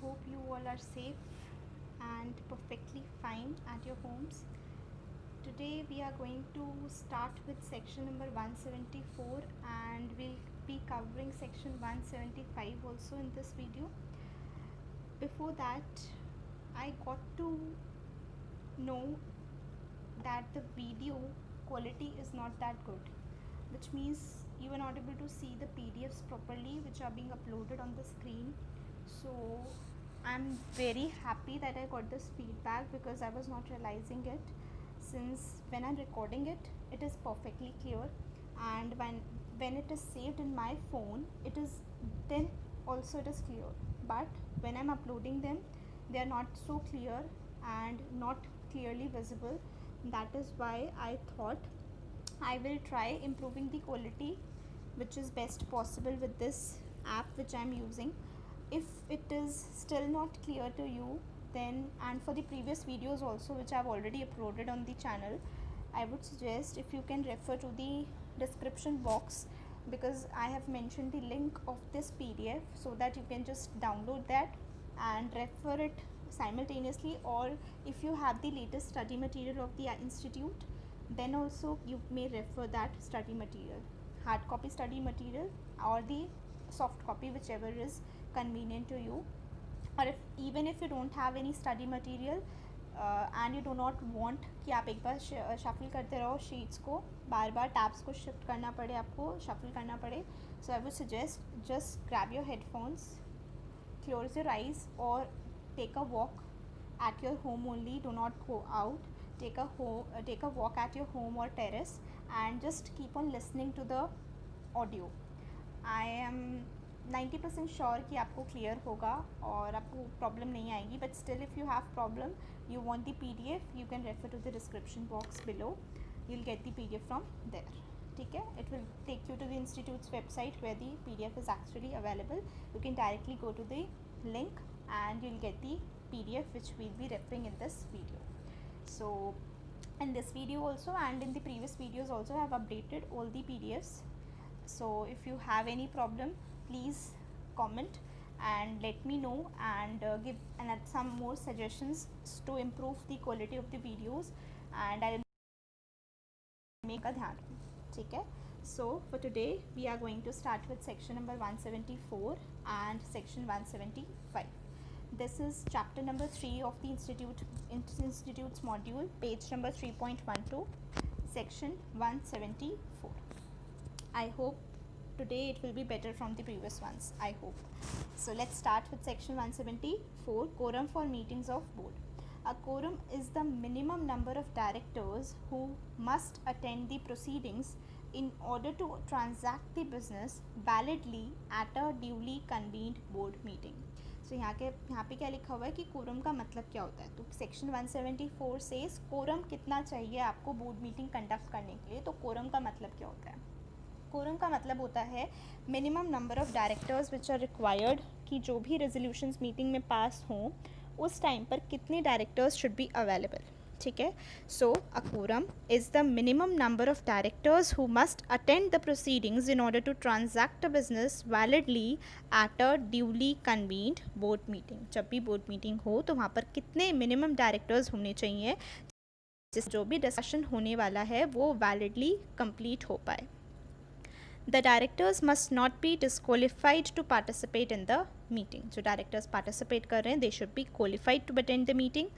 hope you all are safe and perfectly fine at your homes. Today we are going to start with section number 174 and we'll be covering section 175 also in this video. Before that, I got to know that the video quality is not that good, which means you are not able to see the PDFs properly which are being uploaded on the screen. So I'm very happy that I got this feedback because I was not realizing it, since when I'm recording it, it is perfectly clear, and when it is saved in my phone, it is then also it is clear, but when I'm uploading them, they are not so clear and not clearly visible. That is why I thought I will try improving the quality which is best possible with this app which I'm using. If it is still not clear to you, then, and for the previous videos also which I've already uploaded on the channel, I would suggest if you can refer to the description box, because I have mentioned the link of this PDF so that you can just download that and refer it simultaneously, or if you have the latest study material of the institute, then also you may refer that study material, hard copy study material or the soft copy, whichever is convenient to you. और even if you don't have any study material and you do not want कि आप एक बार shuffle करते रहो sheets को, बार बार tabs को shift करना पड़े, आपको शफल करना पड़े, so I would suggest just grab your headphones, close your eyes or take a walk at your home only, do not go out, take a walk at your home or terrace and just keep on listening to the audio. I am 90% sure कि आपको clear होगा और आपको problem नहीं आएगी, but still if you have problem, you want the PDF, you can refer to the description box below, you will get the PDF from there. ठीक है, it will take you to the institute's website where the PDF is actually available. You can directly go to the link and you'll get the PDF which we'll be referring in this video. So in this video also and in the previous videos also I have updated all the PDFs. So if you have any problem, please comment and let me know and give some more suggestions to improve the quality of the videos, and I will make a ध्यान. ठीक है, so for today we are going to start with section number 174 and section 175. This is chapter number 3 of the institute's module, page number 3.12, section 174. I hope today it will be better from the previous ones, I hope. So let's start with section 174, quorum for meetings of board. A quorum is the minimum number of directors who must attend the proceedings in order to transact the business validly at a duly convened board meeting. So यहाँ पे क्या लिखा हुआ है कि quorum का मतलब क्या होता है. तो सेक्शन 174 से कोरम कितना चाहिए आपको बोर्ड मीटिंग कंडक्ट करने के लिए. तो कोरम का मतलब क्या होता है. कोरम का मतलब होता है minimum number of directors which are required, कि जो भी रेजोल्यूशंस मीटिंग में पास हों उस टाइम पर कितने डायरेक्टर्स शुड बी अवेलेबल. ठीक है, so a quorum is the minimum number of directors who must attend the proceedings in order to transact a business validly at a duly convened board meeting. जब भी board meeting हो तो वहाँ पर कितने minimum directors होने चाहिए जिस जो भी डिस्कशन होने वाला है वो वैलिडली कंप्लीट हो पाए. The directors must not be disqualified to participate in the meeting. जो directors participate कर रहे हैं, they should be qualified to attend the meeting.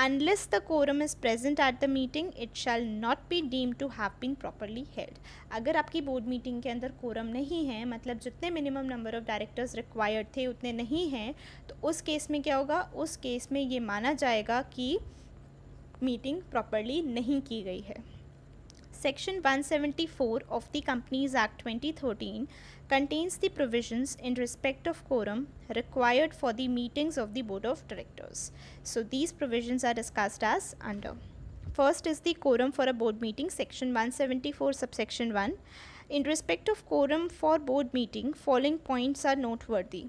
Unless the quorum is present at the meeting, it shall not be deemed to have been properly held. अगर आपकी board meeting के अंदर quorum नहीं है, मतलब जितने minimum number of directors required थे उतने नहीं हैं, तो उस केस में क्या होगा. उस केस में ये माना जाएगा कि meeting properly नहीं की गई है. Section 174 of the Companies Act 2013 contains the provisions in respect of quorum required for the meetings of the Board of Directors. So these provisions are discussed as under. First is the quorum for a board meeting, section 174 subsection 1. In respect of quorum for board meeting, following points are noteworthy.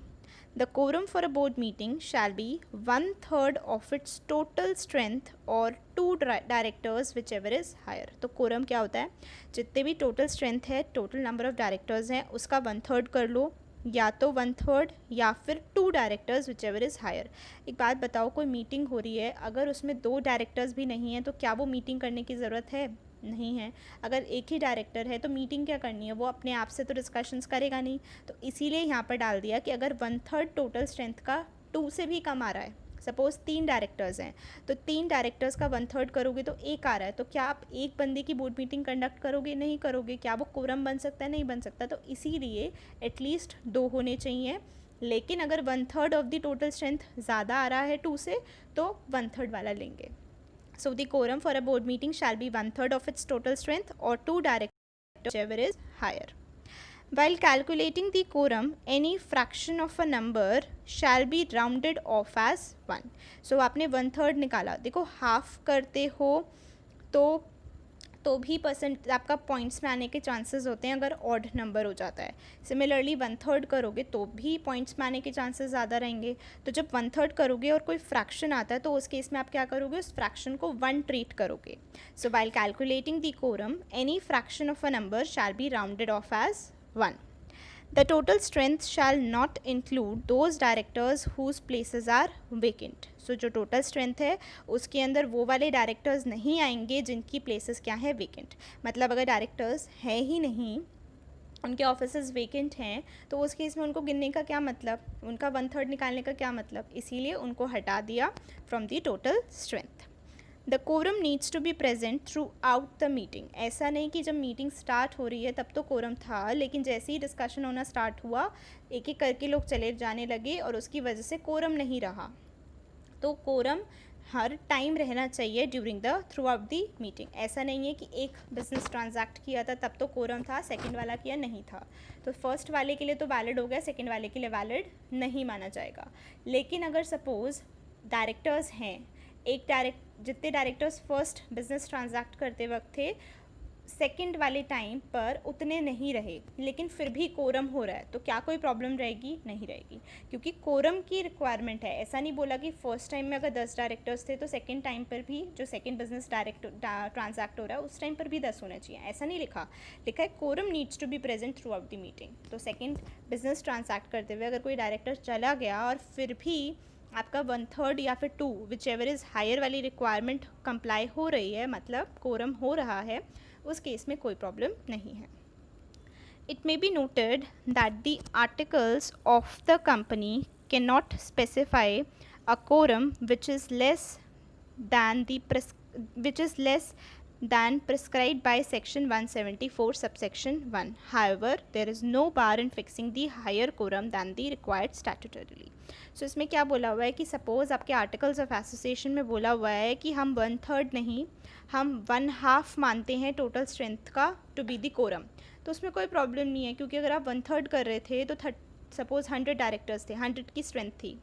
The quorum for a board meeting shall be 1/3 of its total strength or 2 directors whichever is higher. तो quorum क्या होता है, जितने भी total strength है, total number of directors हैं, उसका 1/3 कर लो या तो 1/3 या फिर 2 directors whichever is higher. एक बात बताओ, कोई मीटिंग हो रही है, अगर उसमें 2 डायरेक्टर्स भी नहीं हैं तो क्या वो मीटिंग करने की ज़रूरत है? नहीं है। अगर एक ही डायरेक्टर है तो मीटिंग क्या करनी है, वो अपने आप से तो डिस्कशंस करेगा नहीं। तो इसीलिए यहाँ पर डाल दिया कि अगर 1/3 टोटल स्ट्रेंथ का 2 से भी कम आ रहा है, सपोज़ 3 डायरेक्टर्स हैं, तो 3 डायरेक्टर्स का 1/3 करोगे तो 1 आ रहा है, तो क्या आप एक बंदे की बोर्ड मीटिंग कंडक्ट करोगे? नहीं करोगे। क्या वो कोरम बन सकता है? नहीं बन सकता। तो इसीलिए एटलीस्ट 2 होने चाहिए। लेकिन अगर 1/3 ऑफ द टोटल स्ट्रेंथ ज़्यादा आ रहा है 2 से, तो 1/3 वाला लेंगे। So the quorum for a board meeting shall be 1/3 of its total strength or 2 directors, whichever is higher. While calculating the quorum, any fraction of a number shall be rounded off as 1. So आपने 1/3 निकाला, देखो half करते हो तो भी percent आपका points में आने के चांसेस होते हैं अगर ऑड नंबर हो जाता है। सिमिलरली 1/3 करोगे तो भी पॉइंट्स में आने के चांसेस ज़्यादा रहेंगे। तो जब 1/3 करोगे और कोई फ्रैक्शन आता है तो उस केस में आप क्या करोगे, उस फ्रैक्शन को 1 ट्रीट करोगे। So while calculating the quorum, any fraction of a number shall be rounded off as 1. The total strength shall not include those directors whose places are vacant. So जो total strength है उसके अंदर वो वाले directors नहीं आएंगे जिनकी places क्या है, vacant. मतलब अगर directors है ही नहीं, उनके ऑफिसेज वेकेंट हैं, तो उस केस में उनको गिनने का क्या मतलब, उनका 1/3 निकालने का क्या मतलब, इसीलिए उनको हटा दिया from the total strength. The quorum needs to be present throughout the meeting. ऐसा नहीं कि जब मीटिंग स्टार्ट हो रही है तब तो कोरम था, लेकिन जैसे ही डिस्कशन होना स्टार्ट हुआ एक एक करके लोग चले जाने लगे और उसकी वजह से कोरम नहीं रहा। तो कोरम हर टाइम रहना चाहिए during the through out the meeting. ऐसा नहीं है कि एक बिजनेस ट्रांजैक्ट किया था तब तो कोरम था, सेकंड वाला किया नहीं था, तो फर्स्ट वाले के लिए तो वैलिड हो गया, सेकंड वाले के लिए वैलिड नहीं माना जाएगा। लेकिन अगर सपोज़ डायरेक्टर्स हैं, जितने डायरेक्टर्स फर्स्ट बिजनेस ट्रांजैक्ट करते वक्त थे, सेकंड वाले टाइम पर उतने नहीं रहे, लेकिन फिर भी कोरम हो रहा है, तो क्या कोई प्रॉब्लम रहेगी? नहीं रहेगी, क्योंकि कोरम की रिक्वायरमेंट है। ऐसा नहीं बोला कि फर्स्ट टाइम में अगर 10 डायरेक्टर्स थे तो सेकंड टाइम पर भी, जो सेकंड बिजनेस ट्रांजैक्ट हो रहा है उस टाइम पर भी 10 होना चाहिए, ऐसा नहीं लिखा है quorum needs to be present throughout the meeting. तो सेकेंड बिजनेस ट्रांजैक्ट करते हुए अगर कोई डायरेक्टर चला गया और फिर भी आपका 1/3 या फिर 2 विच एवर इज़ हायर वाली रिक्वायरमेंट कंप्लाई हो रही है, मतलब कोरम हो रहा है, उस केस में कोई प्रॉब्लम नहीं है। It may be noted that the articles of the company can not specify a quorum which is less than prescribed by section 174 subsection 1. However, there is no bar in fixing the higher quorum than the required statutorily. So इसमें क्या बोला हुआ है कि suppose आपके articles of association में बोला हुआ है कि हम 1/3 नहीं, हम 1/2 मानते हैं टोटल स्ट्रेंथ का टू बी दी कोरम, तो उसमें कोई प्रॉब्लम नहीं है, क्योंकि अगर आप 1/3 कर रहे थे तो सपोज़ 100 डायरेक्टर्स थे, 100 की स्ट्रेंथ थी,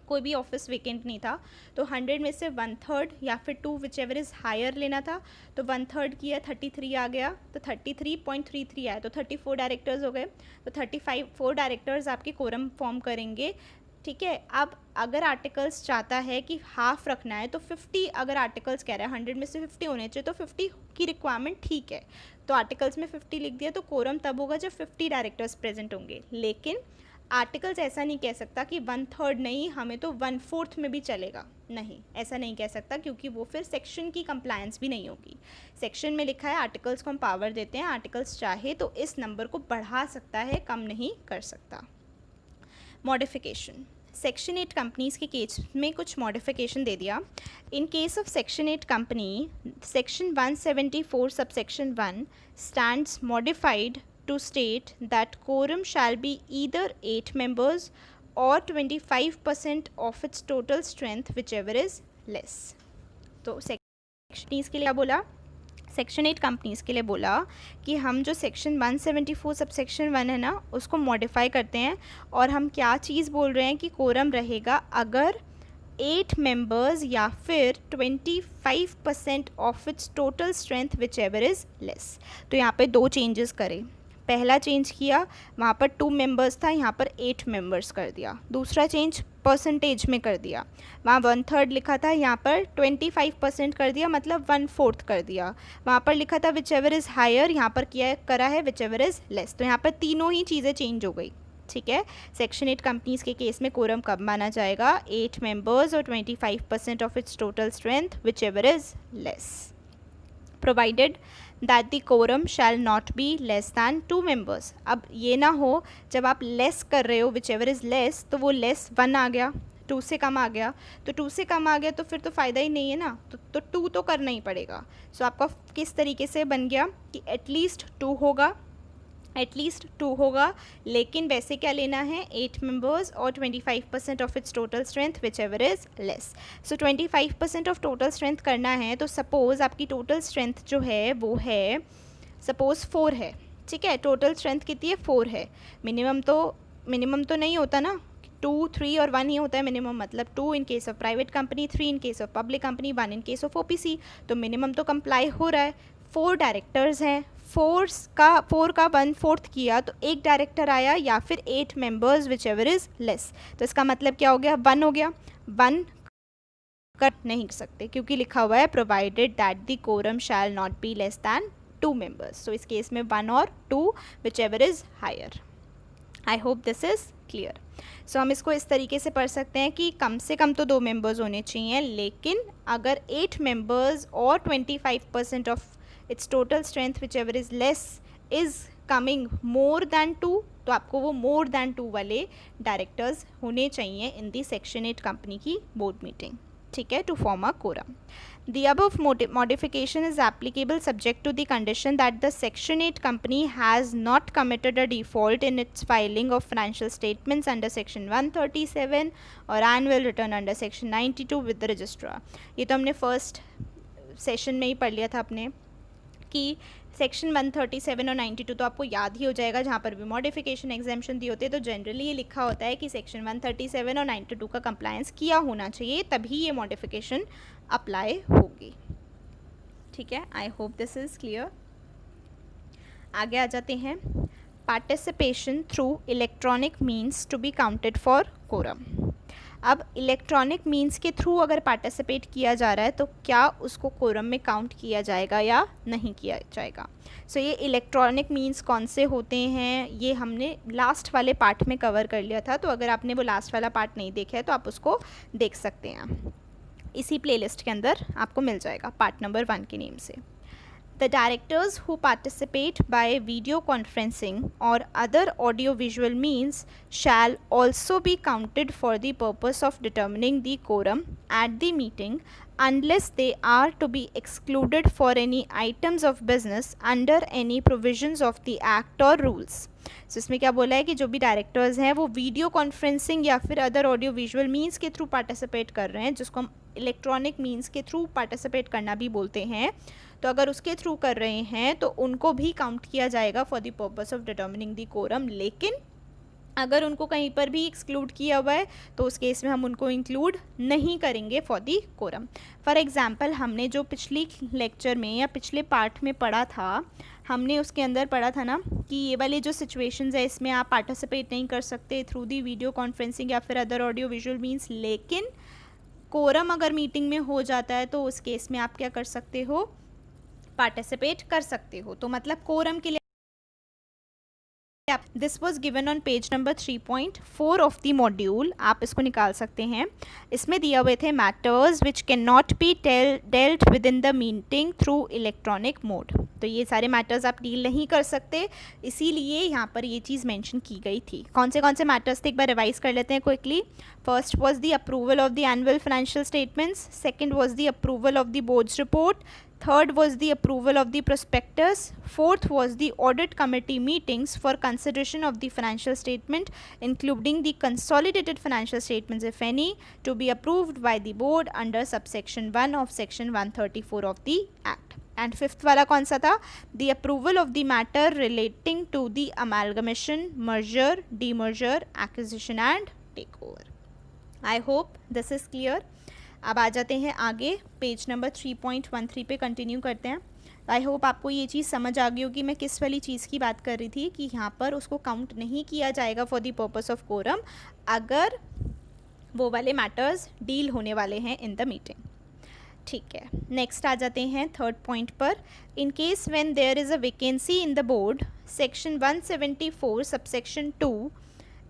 कोई भी ऑफिस वेकेंट नहीं था, तो 100 में से 1/3 या फिर 2 विच एवर इज़ हायर लेना था, तो 1/3 किया 33 आ गया, तो 33.33 आया, तो 34 डायरेक्टर्स हो गए, तो 4 डायरेक्टर्स आपके कोरम फॉर्म करेंगे। ठीक है, अब अगर आर्टिकल्स चाहता है कि हाफ रखना है तो 50, अगर आर्टिकल्स कह रहा है 100 में से 50 होने चाहिए, तो 50 की रिक्वायरमेंट ठीक है, तो आर्टिकल्स में 50 लिख दिया, तो कोरम तब होगा जब 50 डायरेक्टर्स प्रेजेंट होंगे। लेकिन आर्टिकल्स ऐसा नहीं कह सकता कि 1/3 नहीं, हमें तो 1/4 में भी चलेगा, नहीं, ऐसा नहीं कह सकता, क्योंकि वो फिर सेक्शन की कंप्लायंस भी नहीं होगी। सेक्शन में लिखा है आर्टिकल्स को हम पावर देते हैं, आर्टिकल्स चाहे तो इस नंबर को बढ़ा सकता है, कम नहीं कर सकता। मॉडिफिकेशन, सेक्शन 8 कंपनीज़ के केस में कुछ मॉडिफिकेशन दे दिया। इन case of section 8 company, section 174 subsection 1 stands modified to state that quorum shall be either 8 members or 25% of its total strength, whichever is less. तो सेक्शन के लिए क्या बोला, सेक्शन 8 कंपनीज़ के लिए बोला कि हम जो सेक्शन 174 सबसेक्शन 1 है ना, उसको मॉडिफाई करते हैं, और हम क्या चीज़ बोल रहे हैं कि कोरम रहेगा अगर 8 मेंबर्स या फिर 25% of its total strength whichever is less. तो यहाँ पे 2 चेंजेस करें, पहला चेंज किया वहाँ पर 2 मेंबर्स था, यहाँ पर 8 मेंबर्स कर दिया। दूसरा चेंज परसेंटेज में कर दिया, वहाँ 1/3 लिखा था, यहाँ पर 25% कर दिया, मतलब 1/4 कर दिया। वहाँ पर लिखा था विच एवर इज़ हायर, यहाँ पर किया करा है विच एवर इज़ लेस। तो यहाँ पर तीनों ही चीज़ें चेंज हो गई। ठीक है। सेक्शन 8 कंपनीज के केस में कोरम कब माना जाएगा? 8 मेंबर्स और 25% of its total strength whichever is less, provided that the quorum shall not be less than 2 members. अब ये ना हो जब आप लेस कर रहे हो विच एवर इज़ लेस, तो वो लेस 1 आ गया, 2 से कम आ गया, तो 2 से कम आ गया तो फिर तो फ़ायदा ही नहीं है ना, तो 2 तो करना ही पड़ेगा। सो आपका किस तरीके से बन गया कि एटलीस्ट 2 होगा, एटलीस्ट 2 होगा, लेकिन वैसे क्या लेना है? 8 मेंबर्स और 25% of its total strength whichever is less. So 25% of total strength करना है, तो सपोज़ आपकी टोटल स्ट्रेंथ जो है वो है सपोज़ 4 है, ठीक है। टोटल स्ट्रेंथ कितनी है? 4 है। मिनिमम तो नहीं होता ना, 2, 3 और 1 ही होता है मिनिमम, मतलब 2 इन case of private company, 3 in case of public company, 1 in case of OPC. तो मिनिमम तो कंप्लाई हो रहा है। 4 डायरेक्टर्स हैं, 4 का 1/4 किया तो एक डायरेक्टर आया या फिर 8 members which ever is less. तो इसका मतलब क्या हो गया? 1 हो गया। 1 कर नहीं सकते क्योंकि लिखा हुआ है provided that the quorum shall not be less than 2 members. So इस केस में 1 और 2 whichever is higher. I hope this is clear. So हम इसको इस तरीके से पढ़ सकते हैं कि कम से कम तो 2 मेंबर्स होने चाहिए, लेकिन अगर 8 मेंबर्स और 25% of its total strength whichever is less is coming more than 2, तो आपको वो मोर दैन 2 वाले डायरेक्टर्स होने चाहिए इन दी सेक्शन 8 कंपनी की बोर्ड मीटिंग, ठीक है, to form a quorum. The above modification is applicable subject to the condition that the Section 8 company has not committed a default in its filing of financial statements under Section 137 और annual return under Section 92 with the registrar. ये तो हमने first session में ही पढ़ लिया था अपने कि सेक्शन 137 और 92 तो आपको याद ही हो जाएगा, जहाँ पर भी मॉडिफिकेशन एग्जाम्पशन दी होती है तो जनरली ये लिखा होता है कि सेक्शन 137 और 92 का कंप्लायंस किया होना चाहिए, तभी ये मॉडिफिकेशन अप्लाई होगी, ठीक है. I hope this is clear. आगे आ जाते हैं. Participation through electronic means to be counted for quorum. अब इलेक्ट्रॉनिक मीन्स के थ्रू अगर पार्टिसिपेट किया जा रहा है तो क्या उसको कोरम में काउंट किया जाएगा या नहीं किया जाएगा. सो ये इलेक्ट्रॉनिक मीन्स कौन से होते हैं ये हमने लास्ट वाले पार्ट में कवर कर लिया था, तो अगर आपने वो लास्ट वाला पार्ट नहीं देखा है तो आप उसको देख सकते हैं, इसी प्लेलिस्ट के अंदर आपको मिल जाएगा पार्ट नंबर 1 के नेम से. The directors who participate by video conferencing or other audio-visual means shall also be counted for the purpose of determining the quorum at the meeting unless they are to be excluded for any items of business under any provisions of the act or rules. So, इसमें क्या बोला है कि जो भी directors हैं वो video conferencing या फिर अदर ऑडियो विजुअल मीन्स के थ्रू पार्टिसिपेट कर रहे हैं, जिसको हम इलेक्ट्रॉनिक मीन्स के थ्रू पार्टिसिपेट करना भी बोलते हैं, तो अगर उसके थ्रू कर रहे हैं तो उनको भी काउंट किया जाएगा for the purpose of determining the quorum. लेकिन अगर उनको कहीं पर भी एक्सक्लूड किया हुआ है तो उस केस में हम उनको इंक्लूड नहीं करेंगे for the quorum. For example हमने जो पिछली लेक्चर में या पिछले पार्ट में पढ़ा था, हमने उसके अंदर पढ़ा था ना कि ये वाले जो सिचुएशंस है इसमें आप पार्टिसिपेट नहीं कर सकते थ्रू दी वीडियो कॉन्फ्रेंसिंग या फिर अदर ऑडियो विजुअल मीन्स, लेकिन कोरम अगर मीटिंग में हो जाता है तो उस केस में आप क्या कर सकते हो, पार्टिसिपेट कर सकते हो. तो मतलब कोरम के लिए this was given on page number 3.4 of the module. आप इसको निकाल सकते हैं. इसमें दिया हुए थे matters which can not be dealt with in the meeting through electronic mode. तो ये सारे मैटर्स आप डील नहीं कर सकते, इसीलिए यहाँ पर ये चीज़ मेंशन की गई थी. कौन से मैटर्स थे एक बार रिवाइज कर लेते हैं quickly. First was the approval of the annual financial statements, second was the approval of the boards report, third was the approval of the prospectus, fourth was the audit committee meetings for consideration of the financial statement including the consolidated financial statements if any to be approved by the board under subsection 1 of section 134 of the act. And fifth वाला कौन सा था, the approval of the matter relating to the amalgamation, merger, demerger, acquisition and takeover. I hope this is clear. अब आ जाते हैं आगे, page number 3.13 पे continue करते हैं. आई होप आपको ये चीज़ समझ आ गई होगी मैं किस वाली चीज़ की बात कर रही थी, कि यहाँ पर उसको काउंट नहीं किया जाएगा for the purpose of quorum अगर वो वाले मैटर्स डील होने वाले हैं इन द मीटिंग. ठीक है, नेक्स्ट आ जाते हैं थर्ड पॉइंट पर. In case when there is a vacancy in the board, section 174 subsection 2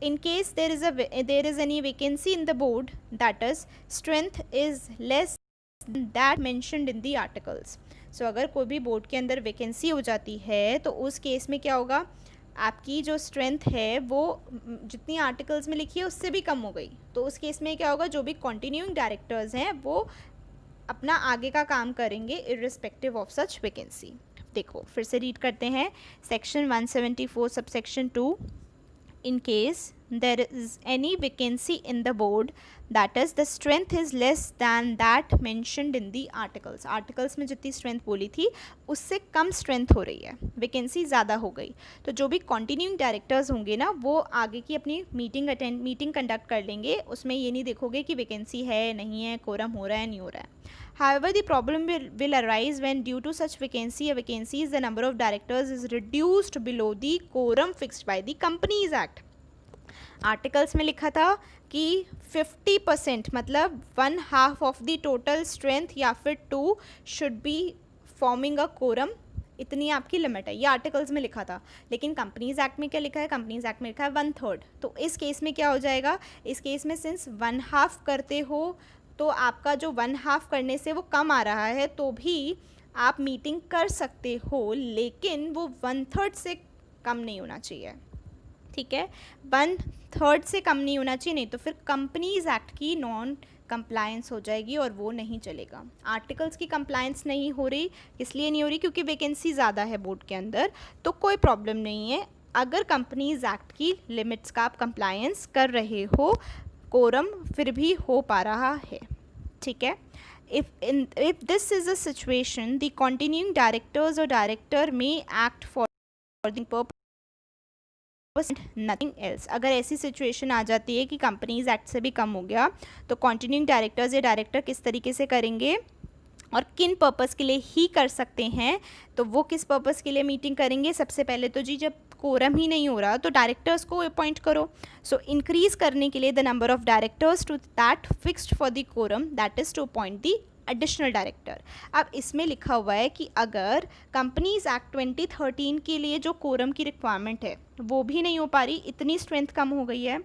in case there is any vacancy in the board, that is strength is less than that mentioned in the articles. So अगर कोई भी board के अंदर vacancy हो जाती है तो उस केस में क्या होगा, आपकी जो स्ट्रेंथ है वो जितनी आर्टिकल्स में लिखी है उससे भी कम हो गई. तो उस केस में क्या होगा, जो भी कंटिन्यूइंग डायरेक्टर्स हैं वो अपना आगे का काम करेंगे इररिस्पेक्टिव ऑफ सच वैकेंसी. देखो फिर से रीड करते हैं. Section 174 subsection 2, in case there is any vacancy in the board, that is the strength is less than that mentioned in the articles. articles में जितनी strength बोली थी उससे कम strength हो रही है, vacancy ज़्यादा हो गई. तो जो भी continuing directors होंगे ना वो आगे की अपनी मीटिंग कंडक्ट कर लेंगे. उसमें ये नहीं देखोगे कि vacancy है नहीं है, कोरम हो रहा है नहीं हो रहा है. However, the problem will arise when due to such vacancies the number of directors is reduced below the quorum fixed by the Companies Act. Articles में लिखा था कि 50% मतलब 1/2 ऑफ द टोटल स्ट्रेंथ या फिर 2 should be forming a quorum. इतनी आपकी limit है, ये आर्टिकल्स में लिखा था. लेकिन कंपनीज एक्ट में क्या लिखा है, कंपनीज एक्ट में लिखा है 1/3. तो इस केस में क्या हो जाएगा, इस केस में सिंस 1/2 करते हो तो आपका जो 1/2 करने से वो कम आ रहा है तो भी आप मीटिंग कर सकते हो, लेकिन वो 1/3 से कम नहीं होना चाहिए. ठीक है, 1/3 से कम नहीं होना चाहिए, नहीं तो फिर कंपनीज एक्ट की नॉन कंप्लायंस हो जाएगी और वो नहीं चलेगा. आर्टिकल्स की कंप्लायंस नहीं हो रही, इसलिए नहीं हो रही क्योंकि वैकेंसी ज़्यादा है बोर्ड के अंदर, तो कोई प्रॉब्लम नहीं है. अगर कंपनीज एक्ट की लिमिट्स का आप कंप्लायंस कर रहे हो, कोरम फिर भी हो पा रहा है. ठीक है. if this is a situation, the continuing directors or director may act for the purpose nothing else. अगर ऐसी सिचुएशन आ जाती है कि कंपनीज एक्ट से भी कम हो गया तो कंटिन्यूइंग डायरेक्टर्स या डायरेक्टर किस तरीके से करेंगे और किन पर्पस के लिए ही कर सकते हैं. तो वो किस पर्पस के लिए मीटिंग करेंगे, सबसे पहले तो जी जब कोरम ही नहीं हो रहा तो डायरेक्टर्स को अपॉइंट करो. सो इंक्रीज करने के लिए the number of directors to that fixed for the quorum, that is to appoint the additional director. अब इसमें लिखा हुआ है कि अगर कंपनीज एक्ट 2013 के लिए जो कोरम की रिक्वायरमेंट है वो भी नहीं हो पा रही, इतनी स्ट्रेंथ कम हो गई है,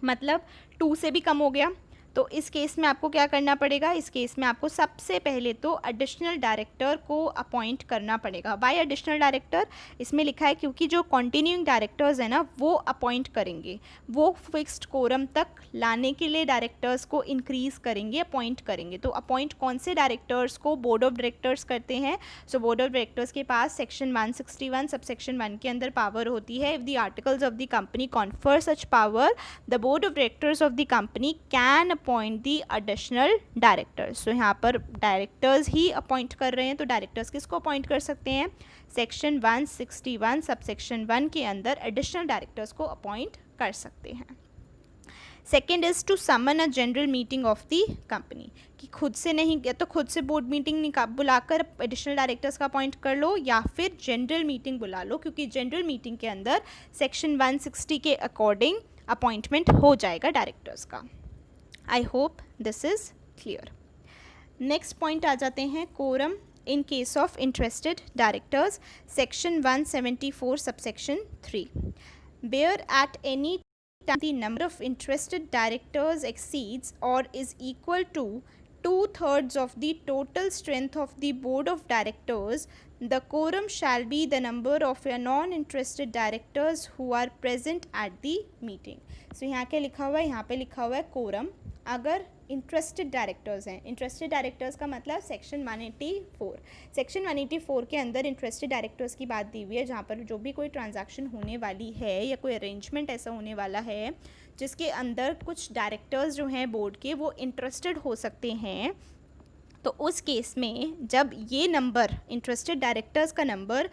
मतलब 2 से भी कम हो गया, तो इस केस में आपको क्या करना पड़ेगा, इस केस में आपको सबसे पहले तो एडिशनल डायरेक्टर को अपॉइंट करना पड़ेगा. बाय एडिशनल डायरेक्टर इसमें लिखा है क्योंकि जो कंटिन्यूइंग डायरेक्टर्स हैं ना वो अपॉइंट करेंगे, वो फिक्स्ड कोरम तक लाने के लिए डायरेक्टर्स को इंक्रीज करेंगे, अपॉइंट करेंगे. तो अपॉइंट कौन से डायरेक्टर्स को, बोर्ड ऑफ डायरेक्टर्स करते हैं. सो बोर्ड ऑफ डायरेक्टर्स के पास सेक्शन 161 सबसेक्शन 1 के अंदर पावर होती है. If the articles of the company confer such power, the board of directors of the company can appoint the additional directors. तो यहाँ पर डायरेक्टर्स ही अपॉइंट कर रहे हैं, तो डायरेक्टर्स किसको अपॉइंट कर सकते हैं, सेक्शन 161 सबसेक्शन 1 के अंदर एडिशनल डायरेक्टर्स को अपॉइंट कर सकते हैं. Second is to summon a general meeting of the company, कि खुद से नहीं तो खुद से बोर्ड मीटिंग बुलाकर एडिशनल डायरेक्टर्स का अपॉइंट कर लो या फिर जनरल मीटिंग बुला लो, क्योंकि जनरल मीटिंग के अंदर सेक्शन 160 के अकॉर्डिंग अपॉइंटमेंट हो जाएगा डायरेक्टर्स का. I hope this is clear. Next point आ जाते हैं quorum in case of interested directors, section 174 subsection 3. Where at any time the number of interested directors exceeds or is equal to 2/3 of the total strength of the board of directors, the quorum shall be the number of non-interested directors who are present at the meeting. So यहाँ क्या लिखा हुआ है, यहाँ पे लिखा हुआ है कोरम अगर इंटरेस्टेड डायरेक्टर्स हैं. इंटरेस्टेड डायरेक्टर्स का मतलब सेक्शन 184. सेक्शन 184 के अंदर इंटरेस्टेड डायरेक्टर्स की बात दी हुई है, जहाँ पर जो भी कोई ट्रांजैक्शन होने वाली है या कोई अरेंजमेंट ऐसा होने वाला है जिसके अंदर कुछ डायरेक्टर्स जो हैं बोर्ड के वो इंटरेस्टेड हो सकते हैं, तो उस केस में जब ये नंबर इंटरेस्टेड डायरेक्टर्स का नंबर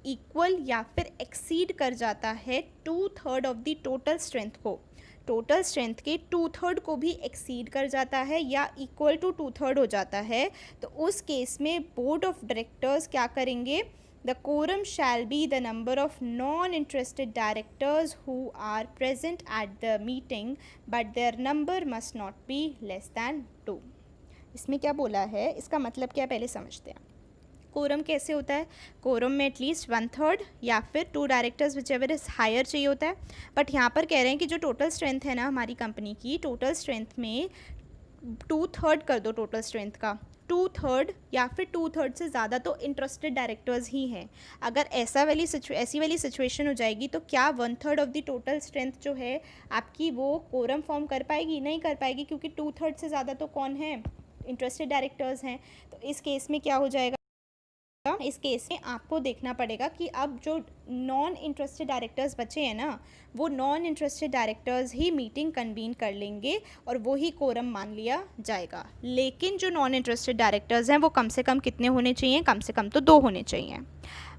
इक्वल या फिर एक्सीड कर जाता है 2/3 ऑफ द टोटल स्ट्रेंथ को, टोटल स्ट्रेंथ के 2/3 को भी एक्सीड कर जाता है या इक्वल टू 2/3 हो जाता है, तो उस केस में बोर्ड ऑफ डायरेक्टर्स क्या करेंगे, the quorum shall be the number of non interested directors who are present at the meeting but their number must not be less than 2. इसमें क्या बोला है, इसका मतलब क्या पहले समझते हैं. कोरम कैसे होता है, कोरम में एटलीस्ट 1/3 या फिर 2 directors whichever is higher चाहिए होता है. बट यहाँ पर कह रहे हैं कि जो टोटल स्ट्रेंथ है ना हमारी कंपनी की, टोटल स्ट्रेंथ में 2/3 कर दो टोटल स्ट्रेंथ का, 2/3 या फिर 2/3 से ज़्यादा तो इंटरेस्टेड डायरेक्टर्स ही हैं. अगर ऐसी वाली सिचुएशन हो जाएगी तो क्या 1/3 ऑफ द टोटल स्ट्रेंथ जो है आपकी वो कोरम फॉर्म कर पाएगी, नहीं कर पाएगी, क्योंकि 2/3 से ज़्यादा तो कौन है, इंटरेस्टेड डायरेक्टर्स हैं. तो इस केस में क्या हो जाएगा, इस केस में आपको देखना पड़ेगा कि अब जो नॉन इंटरेस्टेड डायरेक्टर्स बचे हैं ना, वो नॉन इंटरेस्टेड डायरेक्टर्स ही मीटिंग कन्वीन कर लेंगे और वो ही कोरम मान लिया जाएगा. लेकिन जो नॉन इंटरेस्टेड डायरेक्टर्स हैं वो कम से कम कितने होने चाहिए, कम से कम तो 2 होने चाहिए.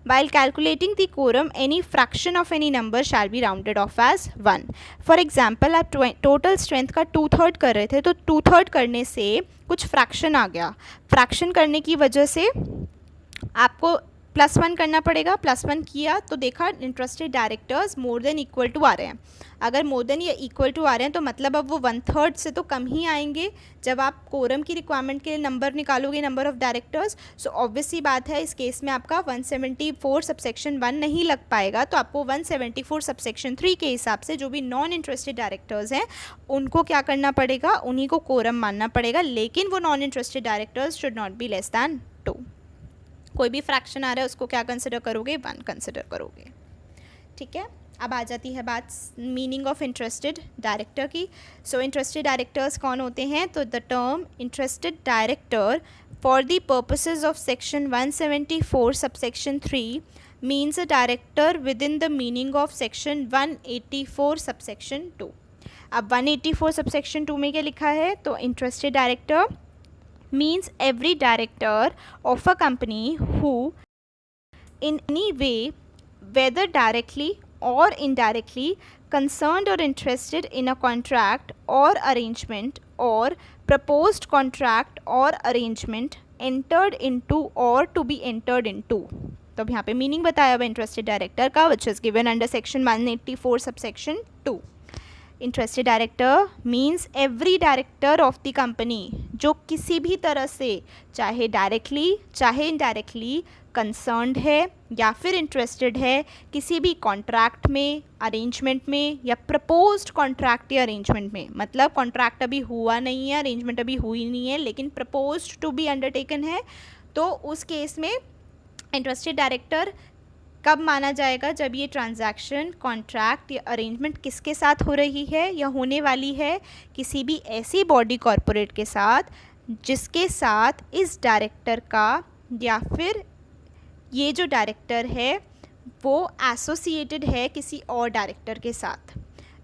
While calculating the quorum, any fraction of any number shall be rounded off as 1. For example, आप टोटल स्ट्रेंथ का 2/3 कर रहे थे, तो 2/3 करने से कुछ फ्रैक्शन आ गया. फ्रैक्शन करने की वजह से आपको +1 करना पड़ेगा. +1 किया तो देखा interested directors more than equal to आ रहे हैं. अगर मोर देन या इक्वल टू आ रहे हैं तो मतलब अब वो 1/3 से तो कम ही आएंगे जब आप कोरम की रिक्वायरमेंट के लिए नंबर निकालोगे, number of directors. So obvious सी बात है इस केस में आपका 174 सबसेक्शन 1 नहीं लग पाएगा. तो आपको 174 सबसेक्शन 3 के हिसाब से जो भी नॉन इंटरेस्टेड डायरेक्टर्स हैं उनको क्या करना पड़ेगा, उन्हीं को कोरम मानना पड़ेगा. लेकिन वो non interested directors should not be less than 2. कोई भी फ्रैक्शन आ रहा है उसको क्या कंसिडर करोगे, 1 कंसिडर करोगे. ठीक है, अब आ जाती है बात मीनिंग ऑफ इंटरेस्टेड डायरेक्टर की. सो इंटरेस्टेड डायरेक्टर्स कौन होते हैं, तो the term interested director for the purposes of section 174 subsection 3 means a director with in the meaning of section 184 subsection 2. अब 184 सबसेक्शन 2 में क्या लिखा है, तो interested director means every director of a company who in any way, whether directly or indirectly, concerned or interested in a contract or arrangement or proposed contract or arrangement entered into or to be entered into. तो अब यहाँ पे meaning बताया हुआ interested director का, which is given under section 184 subsection 2. Interested director means every director of the company जो किसी भी तरह से, चाहे डायरेक्टली चाहे इनडायरेक्टली, कंसर्न्ड है या फिर इंटरेस्टेड है किसी भी कॉन्ट्रैक्ट में, अरेंजमेंट में या प्रपोज्ड कॉन्ट्रैक्ट या अरेंजमेंट में. मतलब कॉन्ट्रैक्ट अभी हुआ नहीं है, अरेंजमेंट अभी हुई नहीं है, लेकिन प्रपोज्ड टू बी अंडरटेकन है. तो उस केस में इंटरेस्टेड डायरेक्टर कब माना जाएगा, जब ये ट्रांजैक्शन, कॉन्ट्रैक्ट या अरेंजमेंट किसके साथ हो रही है या होने वाली है, किसी भी ऐसी बॉडी कॉरपोरेट के साथ जिसके साथ इस डायरेक्टर का या फिर ये जो डायरेक्टर है वो एसोसिएटेड है किसी और डायरेक्टर के साथ,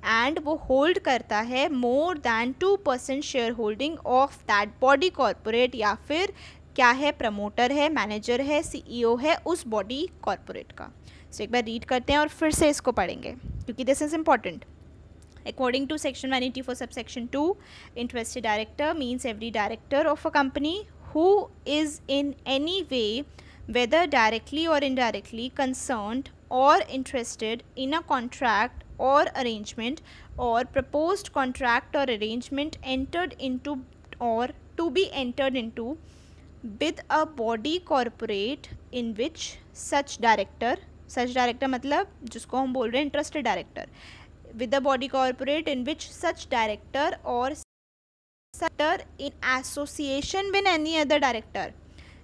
एंड वो होल्ड करता है more than 2% share holding of that body corporate, या फिर क्या है, प्रमोटर है, मैनेजर है, सीईओ है उस बॉडी कॉरपोरेट का. सो एक बार रीड करते हैं और फिर से इसको पढ़ेंगे क्योंकि this is important. According to section 184 subsection 2, interested director means every director of a company who is in any way, whether directly or indirectly, concerned or interested in a contract or arrangement or proposed contract or arrangement entered into or to be entered into with a body corporate in which such director मतलब जिसको हम बोल रहे हैं interested director, with the body corporate in which such director or sector in association with any other director.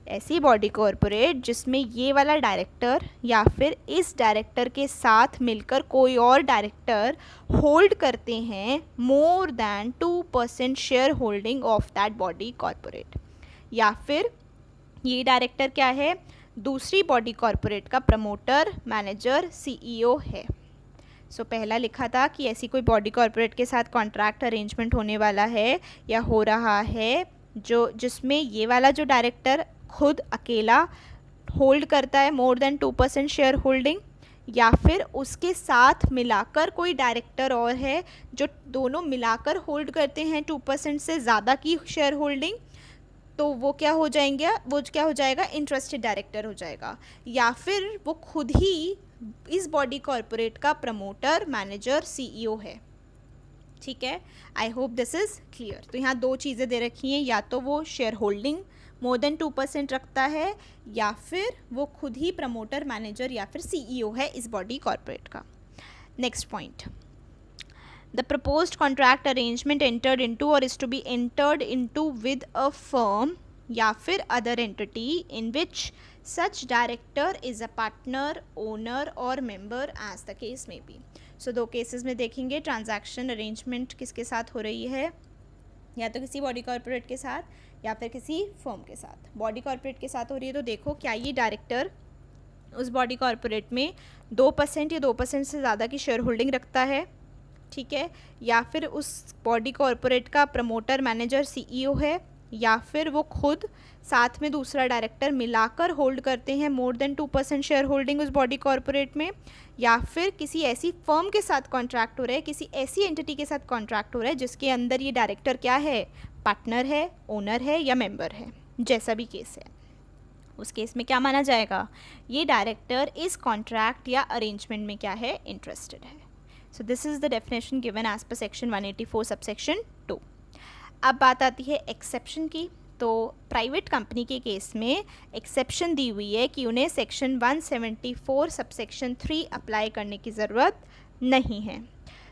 ऐसी body corporate जिसमें ये वाला डायरेक्टर या फिर इस डायरेक्टर के साथ मिलकर कोई और डायरेक्टर होल्ड करते हैं more than 2% share holding of that body corporate, या फिर ये डायरेक्टर क्या है, दूसरी बॉडी कॉरपोरेट का प्रमोटर, मैनेजर, सीईओ है. सो पहला लिखा था कि ऐसी कोई बॉडी कॉरपोरेट के साथ कॉन्ट्रैक्ट अरेंजमेंट होने वाला है या हो रहा है जो जिसमें ये वाला जो डायरेक्टर खुद अकेला होल्ड करता है मोर देन 2% शेयर होल्डिंग, या फिर उसके साथ मिलाकर कोई डायरेक्टर और है जो दोनों मिलाकर होल्ड करते हैं 2% से ज़्यादा की शेयर होल्डिंग. तो वो क्या हो जाएगा, इंटरेस्टेड डायरेक्टर हो जाएगा, या फिर वो खुद ही इस बॉडी कॉरपोरेट का प्रमोटर, मैनेजर, सीईओ है. ठीक है, I hope this is clear. तो यहाँ दो चीज़ें दे रखी हैं, या तो वो शेयर होल्डिंग मोर देन 2% रखता है, या फिर वो खुद ही प्रमोटर, मैनेजर या फिर CEO है इस बॉडी कॉर्पोरेट का। Next point, the proposed contract arrangement entered into और is to be entered into with a firm या फिर other entity in which such director is a partner, owner और member as the case में be. So दो cases में देखेंगे transaction arrangement किसके साथ हो रही है, या तो किसी बॉडी कॉर्पोरेट के साथ या फिर किसी फर्म के साथ। बॉडी कॉर्पोरेट के साथ हो रही है तो देखो क्या ये डायरेक्टर उस बॉडी कॉर्पोरेट में 2% या 2% से ज़्यादा की शेयर होल्डिंग रखता है, ठीक है, या फिर उस बॉडी कॉर्पोरेट का प्रमोटर, मैनेजर, CEO है, या फिर वो खुद साथ में दूसरा डायरेक्टर मिलाकर होल्ड करते हैं मोर देन 2% शेयर होल्डिंग उस बॉडी कॉर्पोरेट में, या फिर किसी ऐसी फर्म के साथ कॉन्ट्रैक्ट हो रहा है, किसी ऐसी एंटिटी के साथ कॉन्ट्रैक्ट हो रहा है जिसके अंदर ये डायरेक्टर क्या है, पार्टनर है, ओनर है या मेंबर है, जैसा भी केस है। उस केस में क्या माना जाएगा, ये डायरेक्टर इस कॉन्ट्रैक्ट या अरेंजमेंट में क्या है, इंटरेस्टेड है। So this is the definition given as per section 184 subsection 2। अब बात आती है एक्सेप्शन की। तो प्राइवेट कंपनी के केस में एक्सेप्शन दी हुई है कि उन्हें सेक्शन 174 सबसेक्शन 3 अप्लाई करने की ज़रूरत नहीं है।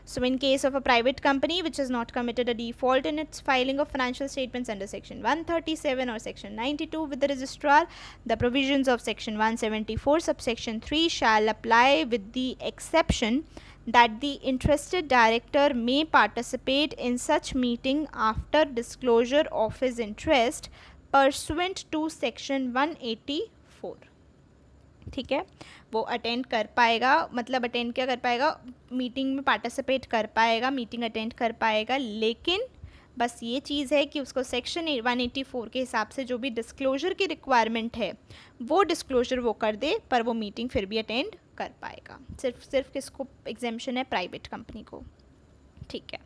So in case of a private company which has not committed a default in its filing of financial statements under section 137 or section 92 with the registrar, the provisions of section 174 subsection 3 shall apply with the exception that the interested director may participate in such meeting after disclosure of his interest pursuant to section 184. ठीक है, वो attend कर पाएगा, मतलब attend क्या कर पाएगा, meeting में पार्टिसिपेट कर पाएगा, मीटिंग अटेंड कर पाएगा, लेकिन बस ये चीज़ है कि उसको सेक्शन 184 के हिसाब से जो भी डिस्क्लोजर की रिक्वायरमेंट है वो डिस्क्लोजर वो कर दे, पर वो मीटिंग फिर भी अटेंड कर पाएगा। सिर्फ किसको एग्जेम्पशन है, प्राइवेट कंपनी को। ठीक है,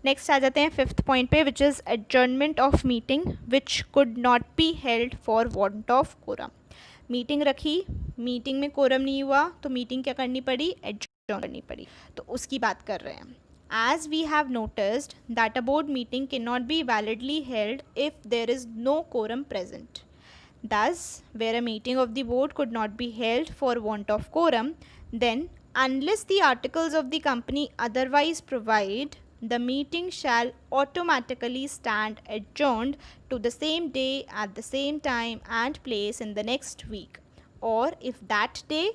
नेक्स्ट आ जाते हैं 5th पॉइंट पे, which is adjournment of meeting which could not be held for want of quorum. Meeting रखी, मीटिंग में कोरम नहीं हुआ तो मीटिंग क्या करनी पड़ी, एडजर्न करनी पड़ी, तो उसकी बात कर रहे हैं। As we have noticed that a board meeting cannot be validly held if there is no quorum present. Thus, where a meeting of the board could not be held for want of quorum, then unless the articles of the company otherwise provide, the meeting shall automatically stand adjourned to the same day at the same time and place in the next week, or if that day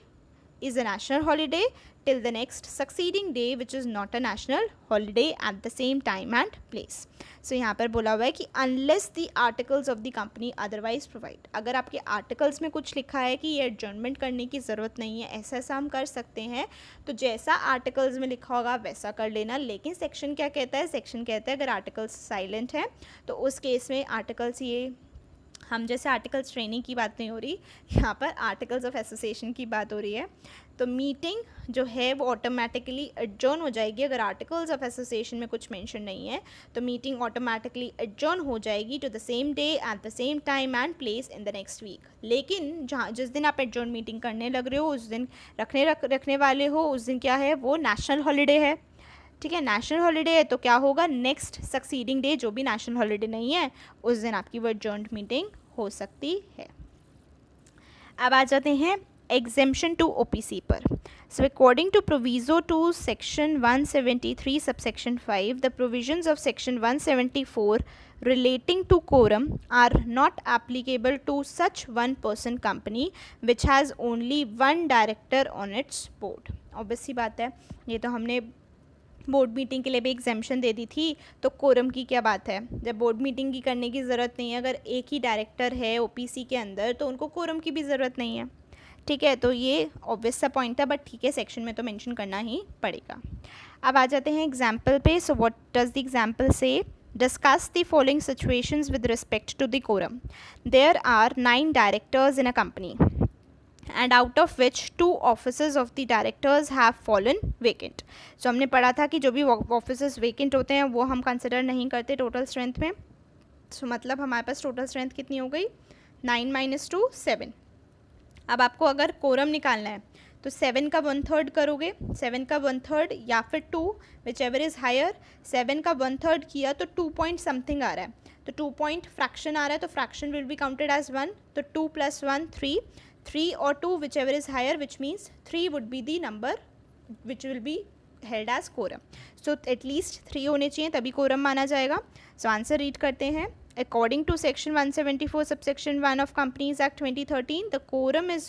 is a national holiday, till the next succeeding day which is not a national holiday at the same time and place. So यहाँ पर बोला हुआ है कि unless the articles of the company otherwise provide, अगर आपके articles में कुछ लिखा है कि ये एडजर्नमेंट करने की ज़रूरत नहीं है, ऐसा ऐसा हम कर सकते हैं, तो जैसा आर्टिकल्स में लिखा होगा वैसा कर लेना। लेकिन सेक्शन क्या कहता है, सेक्शन कहता है अगर आर्टिकल्स साइलेंट है तो उस केस में आर्टिकल्स, ये हम जैसे आर्टिकल्स ट्रेनिंग की बात नहीं हो रही, यहाँ पर आर्टिकल्स ऑफ एसोसिएशन की बात हो रही है, तो मीटिंग जो है वो ऑटोमेटिकली एडजर्न हो जाएगी। अगर आर्टिकल्स ऑफ एसोसिएशन में कुछ मेंशन नहीं है तो मीटिंग ऑटोमेटिकली एडजर्न हो जाएगी to the same day at the same time and place in the next week. लेकिन जहाँ जिस दिन आप एडजर्न मीटिंग करने लग रहे हो, उस दिन रखने वाले हो, उस दिन क्या है, वो नेशनल हॉलीडे है। ठीक है, नेशनल हॉलीडे है तो क्या होगा, नेक्स्ट सक्सीडिंग डे जो भी नेशनल हॉलीडे नहीं है उस दिन आपकी वो एडजर्न मीटिंग हो सकती है। अब आ जाते हैं एग्जेम्पशन टू OPC पर। So according to proviso to section 173 subsection 5, the provisions of section 174 relating to quorum are not applicable to such one person company which has only one director on its board. Obvious सी बात है, ये तो हमने board meeting के लिए भी exemption दे दी थी, तो कोरम की क्या बात है, जब बोर्ड मीटिंग की करने की ज़रूरत नहीं है, अगर एक ही डायरेक्टर है OPC के अंदर तो उनको कोरम की भी ज़रूरत नहीं है। ठीक है, तो ये ऑब्वियस सा पॉइंट था, बट ठीक है सेक्शन में तो मेंशन करना ही पड़ेगा। अब आ जाते हैं एग्जाम्पल पे। So what does the example से, discuss the following situations with respect to the quorum. There are 9 directors in a company and out of which 2 offices of the directors have fallen vacant. So हमने पढ़ा था कि जो भी offices vacant होते हैं वो हम consider नहीं करते total strength में। So मतलब हमारे पास total strength कितनी हो गई, 9 - 2 7। अब आपको अगर quorum निकालना है तो 7 का 1/3 करोगे, 7 का 1/3 या फिर 2, विच एवर इज़ हायर. 7 का 1/3 किया तो 2 पॉइंट समथिंग आ रहा है, तो 2 पॉइंट फ्रैक्शन आ रहा है, तो fraction will be counted as 1. तो 2 + 1 3, 3 और 2 whichever is higher, which means 3 would be the number which will be held as quorum. So at least 3 होने चाहिए तभी कोरम माना जाएगा. सो आंसर रीड करते हैं. According to section 174 subsection 1 of Companies Act 2013, the quorum is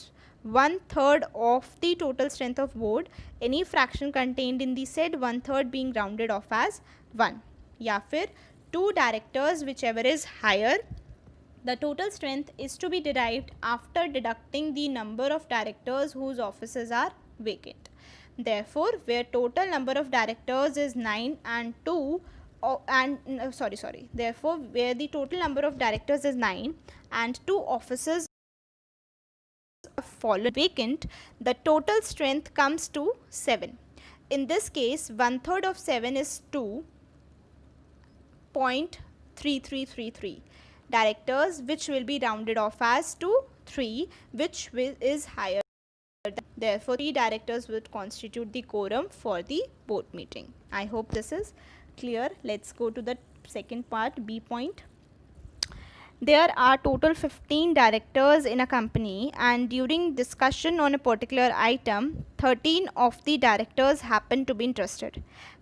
1/3 of the total strength of board, any fraction contained in the said 1/3 being rounded off as 1. या फिर 2 directors whichever is higher, the total strength is to be derived after deducting the number of directors whose offices are vacant. Therefore, where total number of directors is 9 and 2, therefore where the total number of directors is 9 and 2 offices fallen vacant, the total strength comes to 7. In this case, 1/3 of 7 is 2.3333 directors, which will be rounded off as to 3, which is higher. Therefore, 3 directors would constitute the quorum for the board meeting. I hope this is clear. Let's go to the second part, B point. There are total 15 directors in a company, and during discussion on a particular item, 13 of the directors happen to be interested.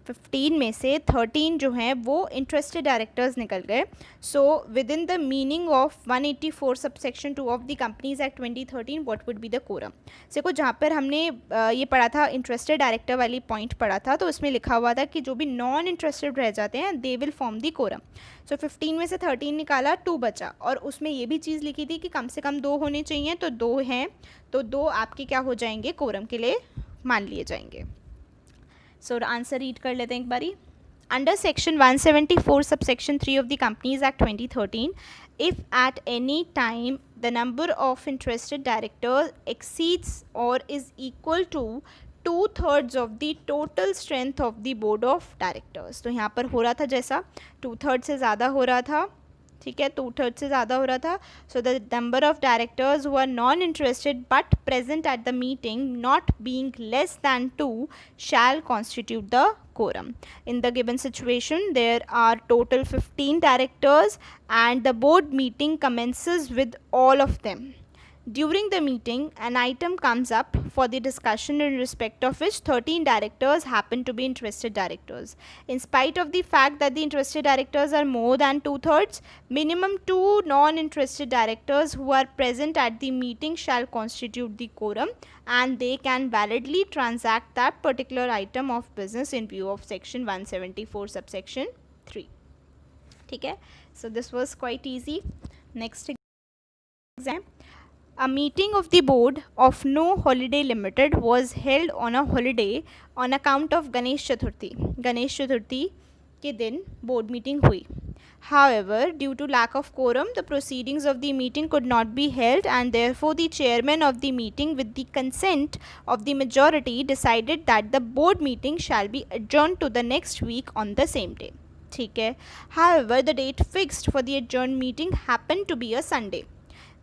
15 में से 13 जो हैं वो interested directors निकल गए. So within the meaning of 184 subsection 2 of the companies act 2013 what would be the quorum. देखो जहाँ पर हमने ये पढ़ा था इंटरेस्टेड डायरेक्टर वाली पॉइंट पढ़ा था, तो उसमें लिखा हुआ था कि जो भी नॉन इंटरेस्टेड रह जाते हैं they will form the quorum. So 15 में से 13 निकाला, 2 बचा, और उसमें ये भी चीज़ लिखी थी कि कम से कम 2 होने चाहिए, तो 2 हैं, तो 2 आपके क्या हो जाएंगे, कोरम के लिए मान लिए जाएंगे. सो आंसर रीड कर लेते हैं एक बारी. Under section 174 subsection 3 of the companies act 2013, if at any time the number of interested directors exceeds or is equal to 2/3 of the total strength of the board of directors. तो यहाँ पर हो रहा था जैसा 2/3 से ज़्यादा हो रहा था, ठीक है, 2/3 से ज़्यादा हो रहा था. So the number of directors who are non interested but present at the meeting not being less than 2 shall constitute the quorum. In the given situation, there are total 15 directors and the board meeting commences with all of them. During the meeting, an item comes up for the discussion in respect of which 13 directors happen to be interested directors. In spite of the fact that the interested directors are more than 2/3, minimum 2 non-interested directors who are present at the meeting shall constitute the quorum, and they can validly transact that particular item of business in view of section 174 subsection 3. ठीक है, so this was quite easy. Next exam. A meeting of the board of No Holiday Limited was held on a holiday on account of Ganesh Chaturthi. Ganesh Chaturthi के दिन board meeting हुई. However, due to lack of quorum, the proceedings of the meeting could not be held, and therefore the chairman of the meeting, with the consent of the majority, decided that the board meeting shall be adjourned to the next week on the same day. ठीक है. However, the date fixed for the adjourned meeting happened to be a Sunday.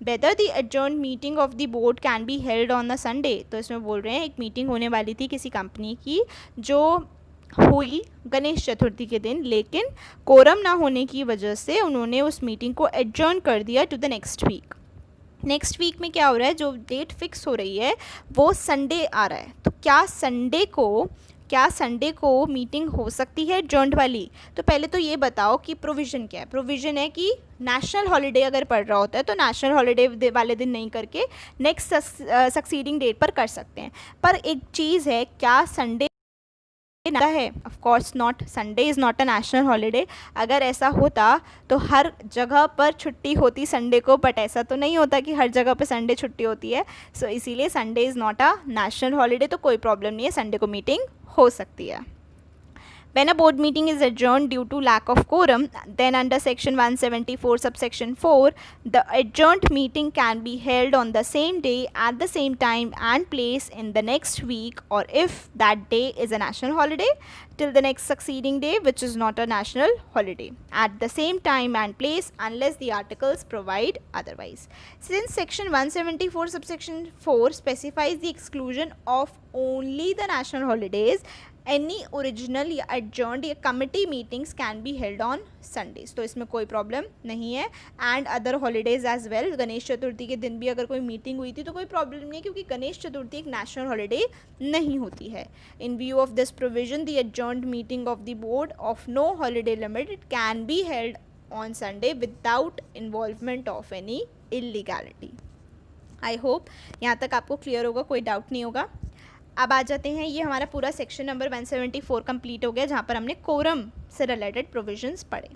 Whether the adjourned meeting of the board can be held on a Sunday, तो इसमें बोल रहे हैं एक meeting होने वाली थी किसी कंपनी की जो हुई गणेश चतुर्थी के दिन, लेकिन कोरम ना होने की वजह से उन्होंने उस मीटिंग को एडजर्न कर दिया to the next week. Next week में क्या हो रहा है, जो डेट फिक्स हो रही है वो संडे आ रहा है. तो क्या संडे को मीटिंग हो सकती है एडजर्न्ड वाली? तो पहले तो ये बताओ कि प्रोविज़न क्या है. प्रोविज़न है कि नेशनल हॉलीडे अगर पड़ रहा होता है तो नेशनल हॉलीडे वाले दिन नहीं करके नेक्स्ट सक्सीडिंग डेट पर कर सकते हैं. पर एक चीज़ है, क्या संडे है? Of course not. Sunday is not a national holiday. अगर ऐसा होता तो हर जगह पर छुट्टी होती संडे को, बट ऐसा तो नहीं होता कि हर जगह पर संडे छुट्टी होती है. सो इसीलिए Sunday is not a national holiday, तो कोई प्रॉब्लम नहीं है, संडे को मीटिंग हो सकती है. When a board meeting is adjourned due to lack of quorum, then under section 174 subsection 4, the adjourned meeting can be held on the same day at the same time and place in the next week, or if that day is a national holiday, till the next succeeding day which is not a national holiday, at the same time and place unless the articles provide otherwise. Since section 174 subsection 4 specifies the exclusion of only the national holidays, any original या adjourned या committee meetings can be held on Sundays. तो इसमें कोई problem नहीं है. And other holidays as well. Ganesh Chaturthi के दिन भी अगर कोई मीटिंग हुई थी तो कोई प्रॉब्लम नहीं है, क्योंकि गणेश चतुर्थी एक नेशनल हॉलीडे नहीं होती है. In view of this provision the adjourned meeting of the board of no holiday limit it can be held on Sunday without involvement of any illegality. I hope यहाँ तक आपको क्लियर होगा, कोई doubt नहीं होगा. अब आ जाते हैं, ये हमारा पूरा सेक्शन नंबर 174 कंप्लीट हो गया, जहाँ पर हमने कोरम से रिलेटेड प्रोविजंस पढ़े.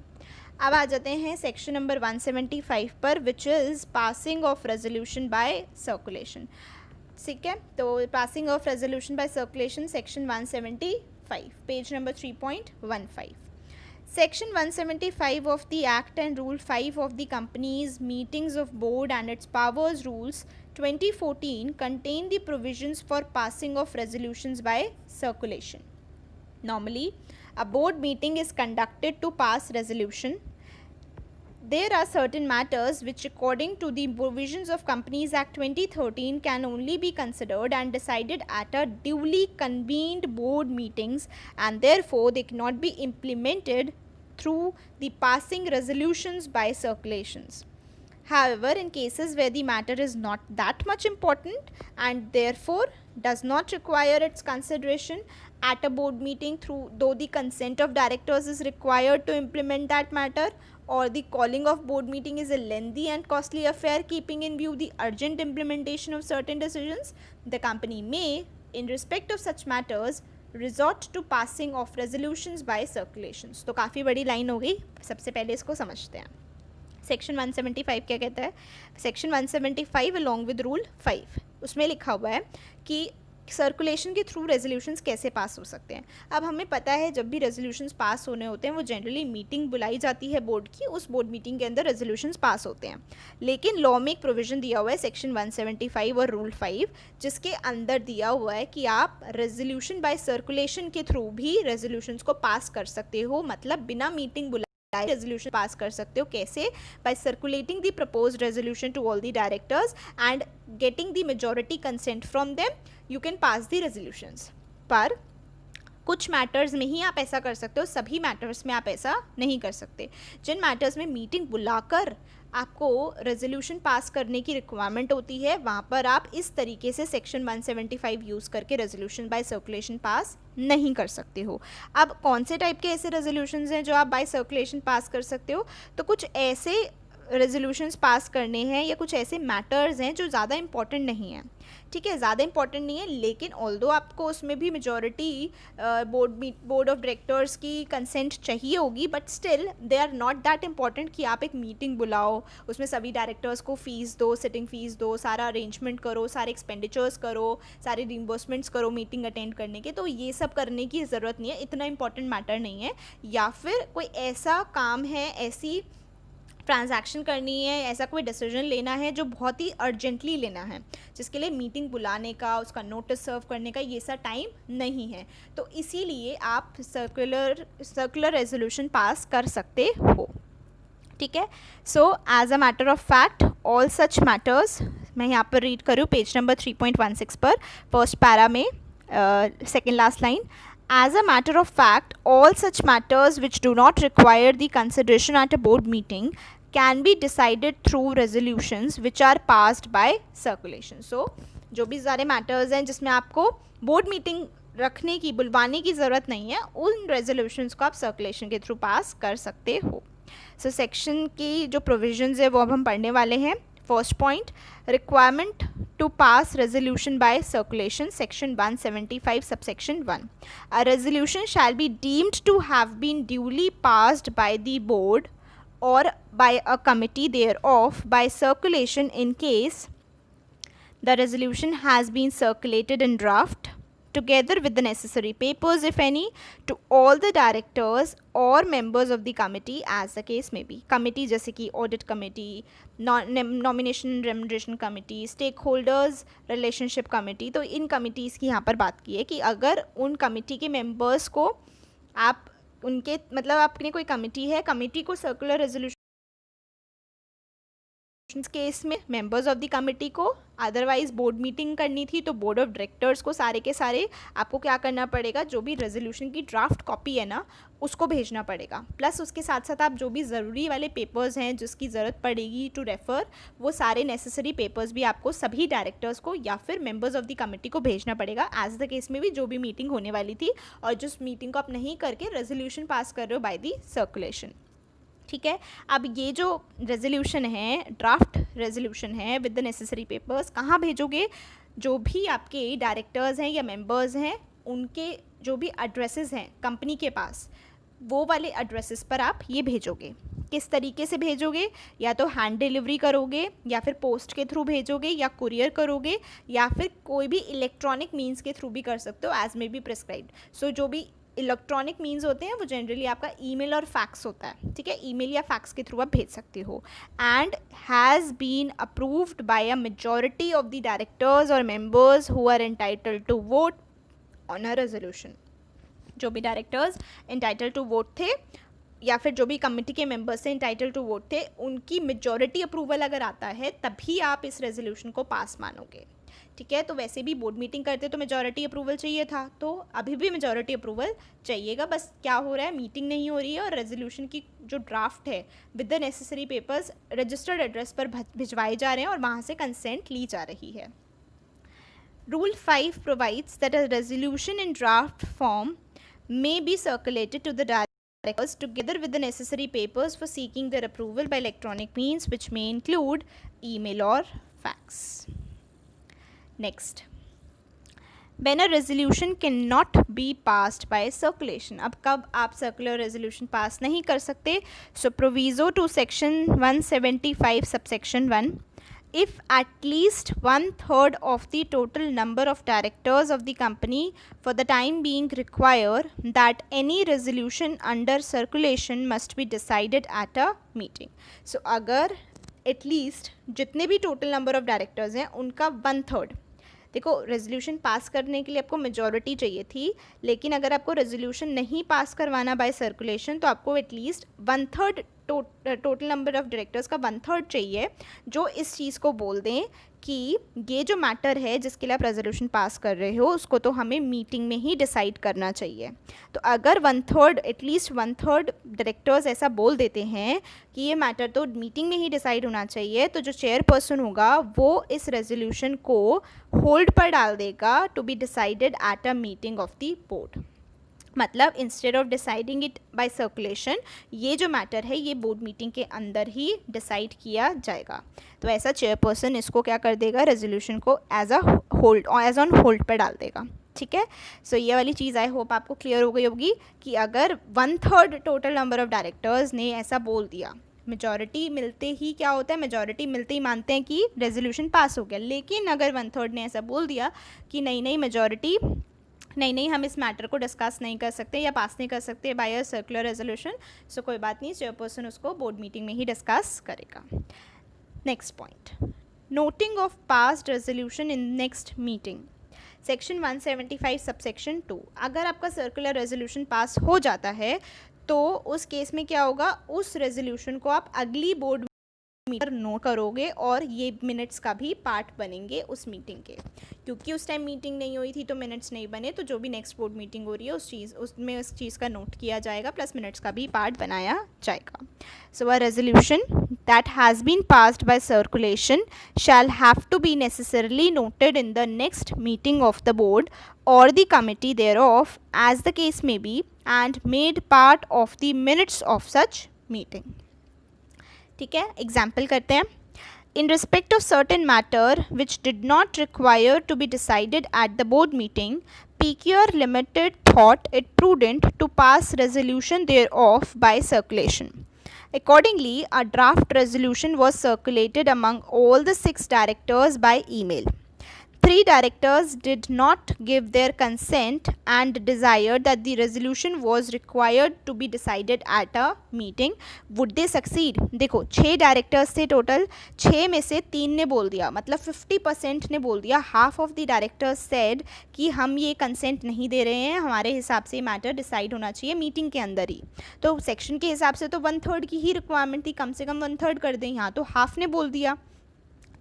अब आ जाते हैं सेक्शन नंबर 175 पर, which is passing of resolution bye circulation. ठीक है, तो passing of resolution bye circulation section 175, page number 3.15. Section 175 of the Act and Rule 5 of the Companies Meetings of Board and its Powers Rules 2014 contain the provisions for passing of resolutions by circulation. Normally, a board meeting is conducted to pass resolution. There are certain matters which, according to the provisions of Companies Act 2013, can only be considered and decided at a duly convened board meetings, and therefore they cannot be implemented through the passing resolutions by circulations. However, in cases where the matter is not that much important and therefore does not require its consideration at a board meeting, though the consent of directors is required to implement that matter, or the calling of board meeting is a lengthy and costly affair keeping in view the urgent implementation of certain decisions, the company may, in respect of such matters, resort to passing of resolutions by circulations. तो काफ़ी बड़ी line हो गई, सबसे पहले इसको समझते हैं. सेक्शन 175 क्या कहता है? सेक्शन 175 अलॉन्ग विद रूल 5, उसमें लिखा हुआ है कि सर्कुलेशन के थ्रू रेजोल्यूशंस कैसे पास हो सकते हैं. अब हमें पता है जब भी रेजोल्यूशंस पास होने होते हैं वो जनरली मीटिंग बुलाई जाती है बोर्ड की, उस बोर्ड मीटिंग के अंदर रेजोल्यूशंस पास होते हैं. लेकिन लॉ में एक प्रोविजन दिया हुआ है सेक्शन 175 और रूल 5, जिसके अंदर दिया हुआ है कि आप रेजोल्यूशन बाय सर्कुलेशन के थ्रू भी रेजोल्यूशंस को पास कर सकते हो. मतलब बिना मीटिंग बुलाए रेजोल्यूशन पास कर सकते हो. कैसे? By circulating the proposed resolution to all the directors and getting the majority consent from them, you can pass the resolutions. पर कुछ मैटर्स में ही आप ऐसा कर सकते हो, सभी मैटर्स में आप ऐसा नहीं कर सकते. जिन मैटर्स में मीटिंग बुलाकर आपको रेजोल्यूशन पास करने की रिक्वायरमेंट होती है, वहाँ पर आप इस तरीके से सेक्शन 175 यूज़ करके रेजोल्यूशन बाय सर्कुलेशन पास नहीं कर सकते हो. अब कौन से टाइप के ऐसे रेजोल्यूशंस हैं जो आप बाय सर्कुलेशन पास कर सकते हो? तो कुछ ऐसे रेजोल्यूशंस पास करने हैं या कुछ ऐसे मैटर्स हैं जो ज़्यादा इंपॉर्टेंट नहीं हैं. ठीक है, ज़्यादा इंपॉर्टेंट नहीं है, लेकिन ऑल्दो आपको उसमें भी मेजॉरिटी बोर्ड ऑफ डायरेक्टर्स की कंसेंट चाहिए होगी, but still they are not that important कि आप एक मीटिंग बुलाओ, उसमें सभी डायरेक्टर्स को फ़ीस दो, सिटिंग फ़ीस दो, सारा अरेंजमेंट करो, सारे एक्सपेंडिचर्स करो, सारे रिइंबर्समेंट्स करो मीटिंग अटेंड करने के. तो ये सब करने की ज़रूरत नहीं है, इतना इंपॉर्टेंट मैटर नहीं है. या फिर कोई ऐसा काम है, ऐसी ट्रांजैक्शन करनी है, ऐसा कोई डिसीजन लेना है जो बहुत ही अर्जेंटली लेना है, जिसके लिए मीटिंग बुलाने का, उसका नोटिस सर्व करने का ये सा टाइम नहीं है. तो इसीलिए आप सर्कुलर रेजोल्यूशन पास कर सकते हो. ठीक है, so as a matter of fact all such matters, मैं यहाँ पर रीड करूँ पेज नंबर 3.16 पर, फर्स्ट पैरा में second last line. As a matter of fact, all such matters which do not require the consideration at a board meeting can be decided through resolutions which are passed by circulation. So, जो भी सारे matters हैं जिसमें आपको board meeting रखने की, बुलवाने की ज़रूरत नहीं है, उन resolutions को आप circulation के थ्रू पास कर सकते हो. So, section की जो provisions है वो अब हम पढ़ने वाले हैं. First point, requirement to pass resolution by circulation, section 175 subsection 1. A resolution shall be deemed to have been duly passed by the board or by a committee thereof by circulation in case the resolution has been circulated in draft, together with the necessary papers if any to all the directors or members of the committee as the case may be. committee जैसे कि audit committee, nomination remuneration committee, stakeholders relationship committee, तो इन committees की यहाँ पर बात की है कि अगर उन committee के members को आप उनके मतलब आपने कोई कमिटी है, कमिटी को सर्कुलर रेजोल्यूशन केस में मेंबर्स ऑफ द कमिटी को अदरवाइज बोर्ड मीटिंग करनी थी तो बोर्ड ऑफ डायरेक्टर्स को सारे के सारे आपको क्या करना पड़ेगा, जो भी रेजोल्यूशन की ड्राफ्ट कॉपी है ना उसको भेजना पड़ेगा, प्लस उसके साथ साथ आप जो भी ज़रूरी वाले पेपर्स हैं जिसकी ज़रूरत पड़ेगी टू रेफ़र, वो सारे नेसेसरी पेपर्स भी आपको सभी डायरेक्टर्स को या फिर मेंबर्स ऑफ द कमिटी को भेजना पड़ेगा एज द केस में भी जो भी मीटिंग होने वाली थी और जिस मीटिंग को आप नहीं करके रेजोल्यूशन पास कर रहे हो बाय दी सर्कुलेशन। ठीक है, अब ये जो रेजोल्यूशन है, ड्राफ्ट रेजोल्यूशन है विद द नेसेसरी पेपर्स, कहाँ भेजोगे? जो भी आपके डायरेक्टर्स हैं या मेंबर्स हैं उनके जो भी एड्रेसेस हैं कंपनी के पास, वो वाले एड्रेसेस पर आप ये भेजोगे। किस तरीके से भेजोगे? या तो हैंड डिलीवरी करोगे या फिर पोस्ट के थ्रू भेजोगे या कुरियर करोगे या फिर कोई भी इलेक्ट्रॉनिक मीन्स के थ्रू भी कर सकते हो एज मे बी प्रिस्क्राइब्ड। सो जो भी इलेक्ट्रॉनिक मीन्स होते हैं वो जनरली आपका ईमेल और फैक्स होता है। ठीक है, ईमेल या फैक्स के थ्रू आप भेज सकते हो। And has been approved by a majority of the directors और members who are entitled to vote on a resolution. जो भी डायरेक्टर्स एंटाइटल्ड टू वोट थे या फिर जो भी कमिटी के मेंबर्स से एंटाइटल्ड टू वोट थे उनकी मेजॉरिटी अप्रूवल अगर आता है तभी आप इस रेजोल्यूशन को पास मानोगे। ठीक है, तो वैसे भी बोर्ड मीटिंग करते तो मेजॉरिटी अप्रूवल चाहिए था, तो अभी भी मेजॉरिटी अप्रूवल चाहिएगा। बस क्या हो रहा है, मीटिंग नहीं हो रही है और रेजोल्यूशन की जो ड्राफ्ट है with the necessary papers registered address पर भिजवाए जा रहे हैं और वहाँ से कंसेंट ली जा रही है। Rule 5 provides that a resolution in draft form may be circulated to the directors together with the necessary papers for seeking their approval by electronic means, which may include email or fax. Next, when a resolution cannot be passed by circulation, अब कब आप circular resolution पास नहीं कर सकते? So proviso to section 175 subsection 1, if at least 1/3 of the total number of directors of the company for the time being require that any resolution under circulation must be decided at a meeting. So अगर at least जितने भी total number of directors हैं उनका 1/3, देखो resolution pass करने के लिए आपको मेजॉरिटी चाहिए थी, लेकिन अगर आपको रेजोल्यूशन नहीं पास करवाना बाय सर्कुलेशन तो आपको at least 1/3 total number of directors का 1/3 चाहिए जो इस चीज़ को बोल दें कि ये जो मैटर है जिसके लिए आप रेजोल्यूशन पास कर रहे हो उसको तो हमें मीटिंग में ही डिसाइड करना चाहिए। तो अगर 1/3 एटलीस्ट 1/3 डायरेक्टर्स ऐसा बोल देते हैं कि ये मैटर तो मीटिंग में ही डिसाइड होना चाहिए, तो जो चेयरपर्सन होगा वो इस रेजोल्यूशन को होल्ड पर डाल देगा to be decided at a meeting of the board. मतलब instead of deciding it by circulation, ये जो मैटर है ये बोर्ड मीटिंग के अंदर ही डिसाइड किया जाएगा। तो ऐसा चेयरपर्सन इसको क्या कर देगा, रेजोल्यूशन को एज ऑन होल्ड पर डाल देगा। ठीक है, सो ये वाली चीज़ आई होप आपको क्लियर हो गई होगी कि अगर 1/3 टोटल नंबर ऑफ डायरेक्टर्स ने ऐसा बोल दिया, मेजॉरिटी मिलते ही क्या होता है, मेजॉरिटी मिलते ही मानते हैं कि रेजोल्यूशन पास हो गया, लेकिन अगर 1/3 ने ऐसा बोल दिया कि नहीं मेजॉरिटी नहीं हम इस मैटर को डिस्कस नहीं कर सकते या पास नहीं कर सकते बाय अ सर्कुलर रेजोल्यूशन, सो कोई बात नहीं, चेयरपर्सन उसको बोर्ड मीटिंग में ही डिस्कस करेगा। Next point, noting of passed resolution in next meeting, section 175 subsection 2। अगर आपका सर्कुलर रेजोल्यूशन पास हो जाता है तो उस केस में क्या होगा, उस रेजोल्यूशन को आप अगली बोर्ड मीटर नोट करोगे और ये मिनट्स का भी पार्ट बनेंगे उस मीटिंग के, क्योंकि उस टाइम मीटिंग नहीं हुई थी तो मिनट्स नहीं बने, तो जो भी नेक्स्ट बोर्ड मीटिंग हो रही है उसमें उस चीज़ का नोट किया जाएगा प्लस मिनट्स का भी पार्ट बनाया जाएगा। So a resolution that has been passed by circulation shall have to be necessarily noted in the next meeting of the board और the committee thereof as the case may be and made part of the minutes of such meeting। ठीक है, example करते हैं। In respect of certain matter which did not require to be decided at the board meeting, PQR Limited thought it prudent to pass resolution thereof by circulation. Accordingly, a draft resolution was circulated among all the 6 directors by email. 3 directors did not give their consent and desired that the resolution was required to be decided at a meeting. Would they succeed? देखो 6 directors थे total, 6 में से 3 ने बोल दिया, मतलब 50% ने बोल दिया. Half of the directors said कि हम ये कंसेंट नहीं दे रहे हैं, हमारे हिसाब से मैटर डिसाइड होना चाहिए मीटिंग के अंदर ही. तो सेक्शन के हिसाब से तो 1/3 की ही रिक्वायरमेंट थी, कम से कम 1/3 कर दें. यहाँ तो हाफ ने बोल दिया,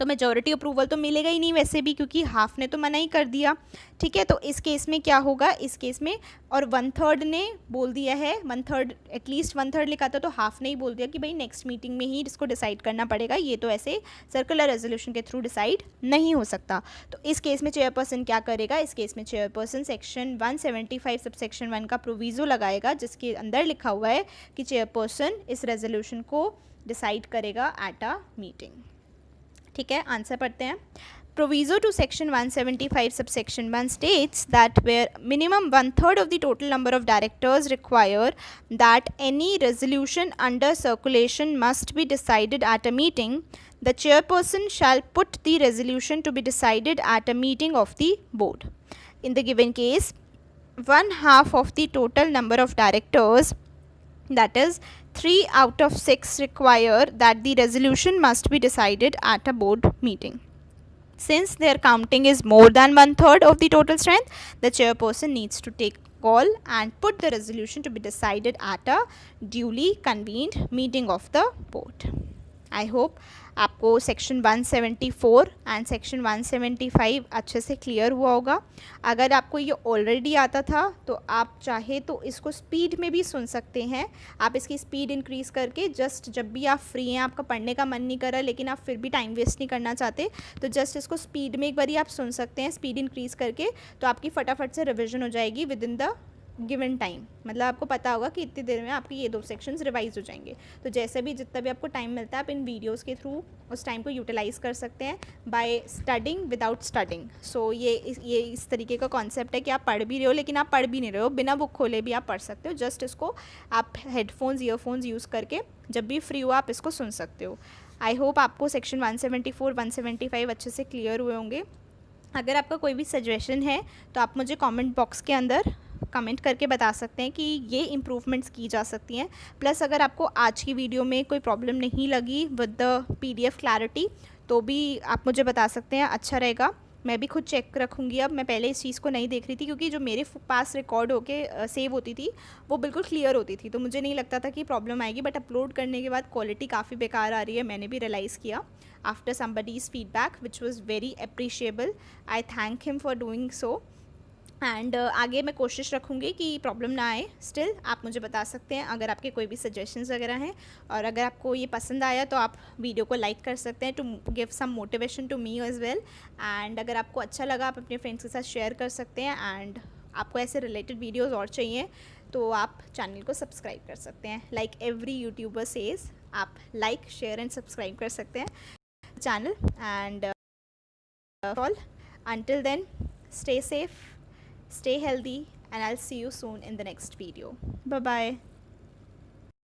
तो मेजॉरिटी अप्रूवल तो मिलेगा ही नहीं वैसे भी, क्योंकि हाफ ने तो मना ही कर दिया. ठीक है, तो इस केस में क्या होगा, इस केस में और 1/3 ने बोल दिया है, 1/3 एटलीस्ट 1/3 लिखा था, तो हाफ ने ही बोल दिया कि भाई नेक्स्ट मीटिंग में ही इसको डिसाइड करना पड़ेगा, ये तो ऐसे सर्कुलर रेजोल्यूशन के थ्रू डिसाइड नहीं हो सकता. तो इस केस में चेयरपर्सन क्या करेगा, इस केस में चेयरपर्सन सेक्शन 175 सब सेक्शन 1 का प्रोविज़ो लगाएगा, जिसके अंदर लिखा हुआ है कि चेयरपर्सन इस रेजोल्यूशन को डिसाइड करेगा एट अ मीटिंग. ठीक है, आंसर पढ़ते हैं. Proviso to section 175 subsection 1 states that where minimum 1/3 of the total number of directors require that any resolution under circulation must be decided at a meeting, the chairperson shall put the resolution to be decided at a meeting of the board. In the given case, 1/2 of the total number of directors, that is 3 out of 6, require that the resolution must be decided at a board meeting. Since their counting is more than 1/3 of the total strength, the chairperson needs to take call and put the resolution to be decided at a duly convened meeting of the board. I hope आपको section 174 and section 175 अच्छे से clear हुआ होगा. अगर आपको ये already आता था तो आप चाहे तो इसको स्पीड में भी सुन सकते हैं. आप इसकी स्पीड इंक्रीज़ करके जस्ट जब भी आप फ्री हैं, आपका पढ़ने का मन नहीं कर रहा लेकिन आप फिर भी टाइम वेस्ट नहीं करना चाहते, तो जस्ट इसको स्पीड में एक बार आप सुन सकते हैं, स्पीड इंक्रीज़ करके, तो आपकी फटाफट से रिविजन हो जाएगी with in the given time. मतलब आपको पता होगा कि इतनी देर में आपके ये 2 सेक्शंस रिवाइज हो जाएंगे. तो जैसे भी जितना भी आपको टाइम मिलता है, आप इन वीडियोस के थ्रू उस टाइम को यूटिलाइज़ कर सकते हैं बाय स्टडिंग विदाउट स्टडिंग. सो ये इस तरीके का कॉन्सेप्ट है कि आप पढ़ भी रहे हो लेकिन आप पढ़ भी नहीं रहे हो, बिना बुक खोले भी आप पढ़ सकते हो. जस्ट इसको आप हेडफोन्स ईयरफोन्स यूज़ करके जब भी फ्री हो आप इसको सुन सकते हो. आई होप आपको सेक्शन 174 175 अच्छे से क्लियर हुए होंगे. अगर आपका कोई भी सजेशन है तो आप मुझे कमेंट बॉक्स के अंदर कमेंट करके बता सकते हैं कि ये इम्प्रूवमेंट्स की जा सकती हैं. प्लस अगर आपको आज की वीडियो में कोई प्रॉब्लम नहीं लगी विद द PDF क्लैरिटी, तो भी आप मुझे बता सकते हैं, अच्छा रहेगा. मैं भी खुद चेक रखूँगी. अब मैं पहले इस चीज़ को नहीं देख रही थी क्योंकि जो मेरे पास रिकॉर्ड होके सेव होती थी वो बिल्कुल क्लियर होती थी, तो मुझे नहीं लगता था कि प्रॉब्लम आएगी. बट अपलोड करने के बाद क्वालिटी काफ़ी बेकार आ रही है, मैंने भी रियलाइज़ किया after somebody's feedback which was very appreciable. I thank him for doing so. And आगे मैं कोशिश रखूँगी कि प्रॉब्लम ना आए. स्टिल आप मुझे बता सकते हैं अगर आपके कोई भी सजेशंस वगैरह हैं, और अगर आपको ये पसंद आया तो आप वीडियो को लाइक कर सकते हैं to give some motivation to me as well. And अगर आपको अच्छा लगा आप अपने फ्रेंड्स के साथ शेयर कर सकते हैं. एंड आपको ऐसे रिलेटेड वीडियोज़ और चाहिए तो आप चैनल को सब्सक्राइब कर सकते हैं. लाइक एवरी यूट्यूबर सेज, आप लाइक शेयर एंड सब्सक्राइब कर सकते हैं channel. And all until then, stay safe, stay healthy, and I'll see you soon in the next video. Bye bye.